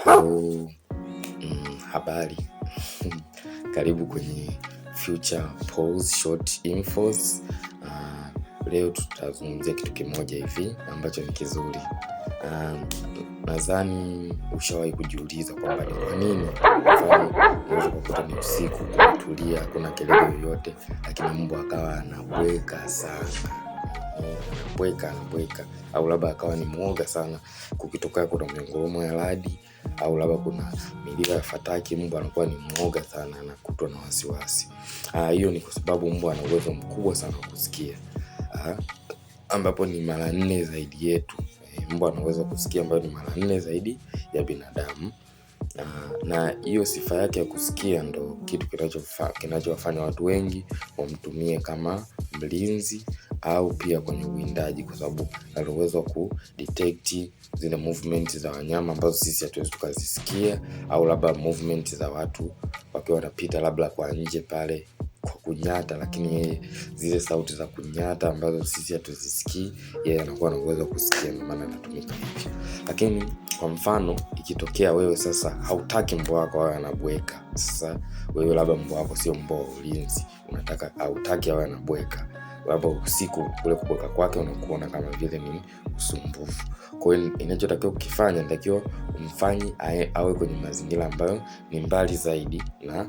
Hello, habari. Karibu kwenye Future Pause Short Infos. Leo tutazungumzia kitu kimoja hivi ambacho ni kizuri. Nadhani ushawahi kujiuliza kwamba ni kwa nini unaweza kukuta ni usiku kumetulia, hakuna kelele yoyote, lakini mbwa akawa anabweka sana. Anabweka au labda akawa ni mwoga sana, kukitokea kuna mingoromo ya radi au labda kuna milio ya fataki, mbwa anakuwa ni mwoga sana, anakutwa na wasiwasi. Hiyo ni kwa sababu mbwa ana uwezo mkubwa sana wa kusikia, ambapo ni mara 4 zaidi yetu. Mbwa anaweza kusikia ambayo ni mara 4 zaidi ya binadamu. Na hiyo sifa yake ya kusikia ndo kitu kinachowafanya watu wengi wamtumie kama mlinzi au pia kwenye uwindaji, kwa sababu ana uwezo wa kudetect zile movement za wanyama ambazo sisi hatuwezi tukazisikia, au labda movement za watu wakiwa wanapita labda kwa nje pale kwa kunyata, lakini yeye zile sauti za kunyata ambazo sisi hatuzisikii, yeye anakuwa na uwezo wa kusikia, ndio maana anatumika hivyo. Lakini kwa mfano ikitokea wewe sasa hautaki mbwa wako awe anabweka, sasa wewe labda mbwa wako sio mbwa wa ulinzi, unataka hautaki awe anabweka, labda usiku kule kubweka kwake unakuona kama vile ni usumbufu. Kwa hiyo inachotakiwa kukifanya, natakiwa umfanye awe kwenye mazingira ambayo ni mbali zaidi na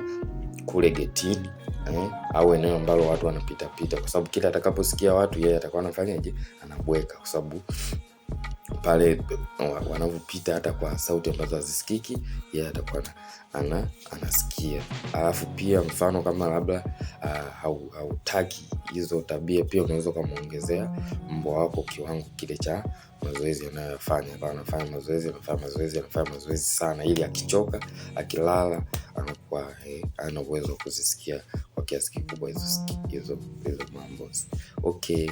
kule getini, au eneo ambalo watu wanapita, kwa sababu kila atakaposikia watu yeye atakuwa anafanyaje, anabweka, kwa sababu pale wanapopita hata kwa sauti ambazo hazisikiki yeye atakuwa anasikia. Alafu pia mfano kama labda hautaki hizo tabia, pia unaweza kumuongezea mbwa wako kiwango kile cha mazoezi anayofanya. Kwa anafanya mazoezi sana, ili akichoka, akilala, anakuwa ana uwezo wa kuzisikia kwa kiasi kikubwa hizo mambo. Okay.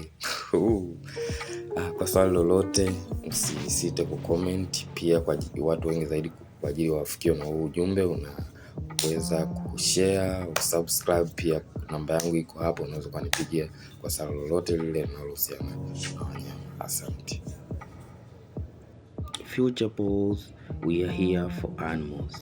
Kwa swali lolote usisite kucomment, pia kwa watu wengi zaidi, kwa ajili wafikiwe na huu ujumbe, unaweza kushare, usubscribe. Pia namba yangu iko hapo, unaweza kunipigia kwa swali lolote lile linalohusiana na wanyama. Asante. Future Pause, we are here for animals.